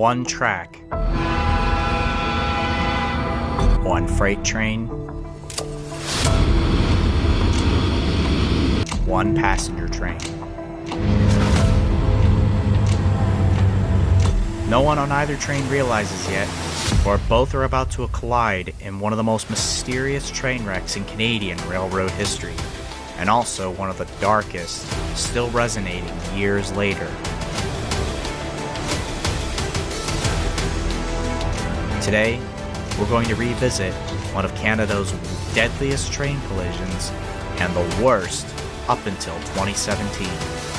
one track, one freight train, one passenger train. No one on either train realizes yet, or both are about to collide in one of the most mysterious train wrecks in Canadian railroad history, and also one of the darkest, still resonating years later. Today, we're going to revisit one of Canada's deadliest train collisions and the worst up until 2017.